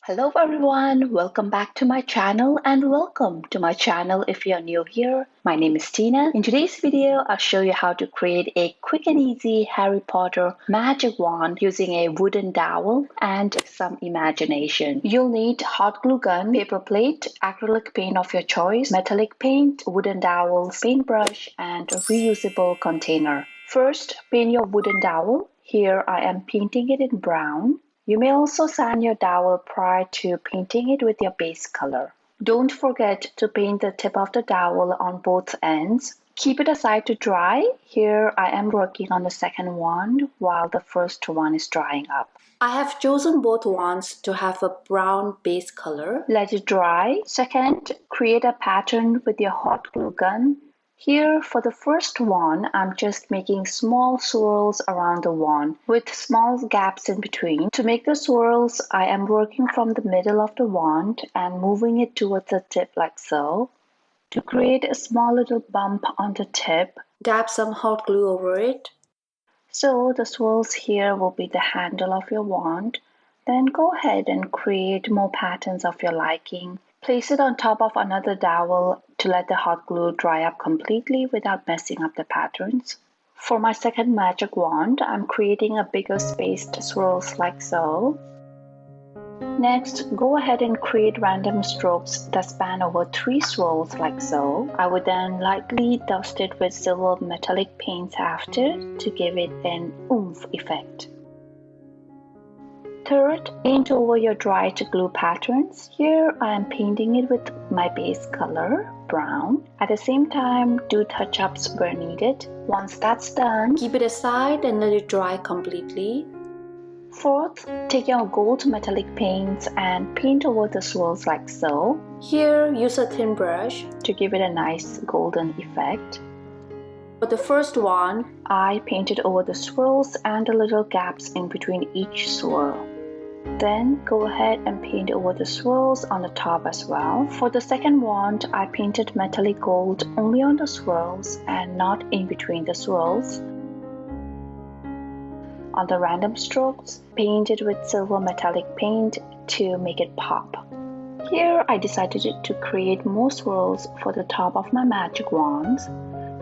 Hello everyone, welcome back to my channel and welcome to my channel if you're new here. My name is Tina. In today's video, I'll show you how to create a quick and easy Harry Potter magic wand using a wooden dowel and some imagination. You'll need hot glue gun, paper plate, acrylic paint of your choice, metallic paint, wooden dowels, paintbrush, and a reusable container. First, paint your wooden dowel. Here I am painting it in brown. You may also sand your dowel prior to painting it with your base color. Don't forget to paint the tip of the dowel on both ends. Keep it aside to dry. Here I am working on the second wand while the first one is drying up. I have chosen both wands to have a brown base color. Let it dry. Second, create a pattern with your hot glue gun. Here for the first wand, I'm just making small swirls around the wand with small gaps in between. To make the swirls, I am working from the middle of the wand and moving it towards the tip like so. To create a small little bump on the tip, dab some hot glue over it. So the swirls here will be the handle of your wand. Then go ahead and create more patterns of your liking. Place it on top of another dowel to let the hot glue dry up completely without messing up the patterns. For my second magic wand, I'm creating a bigger spaced swirls like so. Next, go ahead and create random strokes that span over 3 swirls like so. I would then lightly dust it with silver metallic paints after to give it an oomph effect. Third, paint over your dried glue patterns. Here I am painting it with my base color, brown. At the same time, do touch-ups where needed. Once that's done, keep it aside and let it dry completely. Fourth, take your gold metallic paints and paint over the swirls like so. Here, use a thin brush to give it a nice golden effect. For the first one, I painted over the swirls and the little gaps in between each swirl. Then go ahead and paint over the swirls on the top as well. For the second wand, I painted metallic gold only on the swirls and not in between the swirls. On the random strokes, paint it with silver metallic paint to make it pop. Here I decided to create more swirls for the top of my magic wands.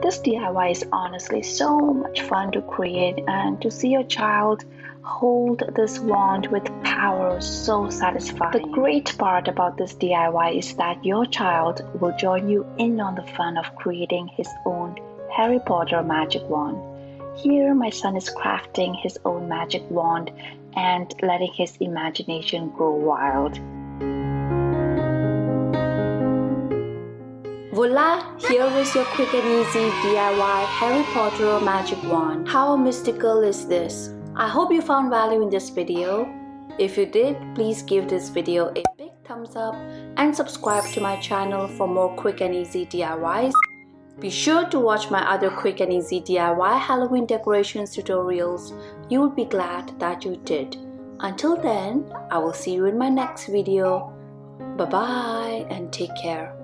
This DIY is honestly so much fun to create, and to see your child hold this wand with power is so satisfying. The great part about this DIY is that your child will join you in on the fun of creating his own Harry Potter magic wand. Here my son is crafting his own magic wand and letting his imagination grow wild. Voila! Here is your quick and easy DIY Harry Potter magic wand. How mystical is this? I hope you found value in this video. If you did, please give this video a big thumbs up and subscribe to my channel for more quick and easy DIYs. Be sure to watch my other quick and easy DIY Halloween decorations tutorials. You will be glad that you did. Until then, I will see you in my next video. Bye bye and take care.